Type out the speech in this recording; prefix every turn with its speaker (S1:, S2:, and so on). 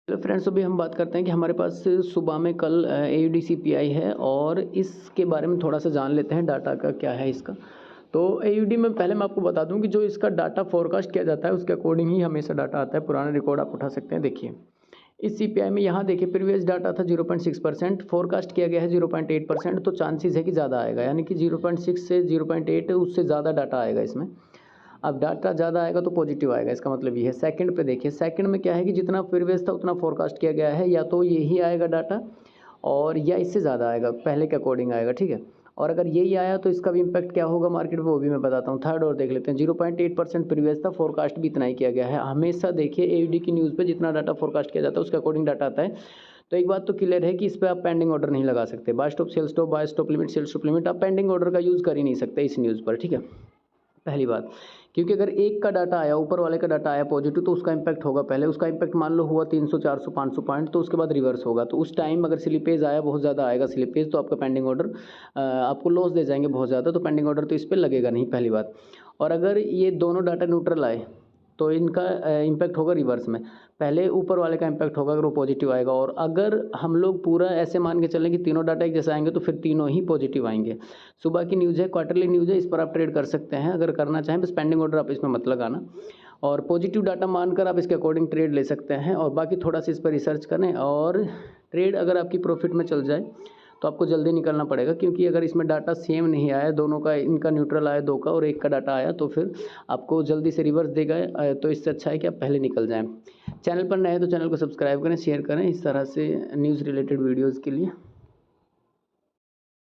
S1: तो फ्रेंड्स अभी हम बात करते हैं कि हमारे पास सुबह में कल AUD CPI है और इसके बारे में थोड़ा सा जान लेते हैं डाटा का क्या है इसका। तो AUD में पहले मैं आपको बता दूं कि जो इसका डाटा फोरकास्ट किया जाता है उसके अकॉर्डिंग ही हमेशा डाटा आता है। पुराने रिकॉर्ड आप उठा सकते हैं। देखिए इस CPI में यहाँ देखिए प्रीवियस डाटा था 0.6%, फोरकास्ट किया गया है 0.8%, तो चांसेस है कि ज़्यादा आएगा, यानी कि 0.6 से 0.8 उससे ज़्यादा डाटा आएगा इसमें। अब डाटा ज़्यादा आएगा तो पॉजिटिव आएगा, इसका मतलब ये है। सेकंड पे देखिए, सेकंड में क्या है कि जितना प्रीवियस था उतना फोरकास्ट किया गया है, या तो यही आएगा डाटा और या इससे ज़्यादा आएगा, पहले के अकॉर्डिंग आएगा, ठीक है। और अगर यही आया तो इसका भी इम्पैक्ट क्या होगा मार्केट पे वो भी मैं बताता हूँ। थर्ड और देख लेते हैं, 0.8% प्रीवियस था, फोरकास्ट भी इतना ही किया गया है। हमेशा देखिए AUD की न्यूज़ पे जितना डाटा फोरकास्ट किया जाता है उसके अकॉर्डिंग डाटा आता है। तो एक बात तो क्लियर है कि इस पर आप पेंडिंग ऑर्डर नहीं लगा सकते। Buy stop, sell stop, buy stop limit, sell stop limit, आप पेंडिंग ऑर्डर का यूज़ कर ही नहीं सकते इस न्यूज़ पर, ठीक है। पहली बात, क्योंकि अगर एक का डाटा आया, ऊपर वाले का डाटा आया पॉजिटिव, तो उसका इम्पैक्ट होगा पहले। उसका इम्पैक्ट मान लो हुआ 300 400 500 पॉइंट, तो उसके बाद रिवर्स होगा। तो उस टाइम अगर स्लिपेज आया, बहुत ज़्यादा आएगा स्लिपेज, तो आपका पेंडिंग ऑर्डर आपको लॉस दे जाएंगे बहुत ज़्यादा, तो पेंडिंग ऑर्डर तो इस पर लगेगा नहीं, पहली बात। और अगर ये दोनों डाटा न्यूट्रल आए तो इनका इम्पैक्ट होगा रिवर्स में। पहले ऊपर वाले का इम्पैक्ट होगा अगर वो पॉजिटिव आएगा, और अगर हम लोग पूरा ऐसे मान के चलें कि तीनों डाटा एक जैसे आएंगे तो फिर तीनों ही पॉजिटिव आएंगे। सुबह की न्यूज़ है, क्वार्टरली न्यूज़ है, इस पर आप ट्रेड कर सकते हैं अगर करना चाहें। बस पेंडिंग ऑर्डर आप इसमें मत लगाना, और पॉजिटिव डाटा मानकर आप इसके अकॉर्डिंग ट्रेड ले सकते हैं। और बाकी थोड़ा सा इस पर रिसर्च करें, और ट्रेड अगर आपकी प्रॉफिट में चल जाए तो आपको जल्दी निकलना पड़ेगा, क्योंकि अगर इसमें डाटा सेम नहीं आया, दोनों का, इनका न्यूट्रल आया दो का और एक का डाटा आया, तो फिर आपको जल्दी से रिवर्स देगा। तो इससे अच्छा है कि आप पहले निकल जाएं। चैनल पर नए हैं तो चैनल को सब्सक्राइब करें, शेयर करें इस तरह से न्यूज़ रिलेटेड वीडियोज़ के लिए।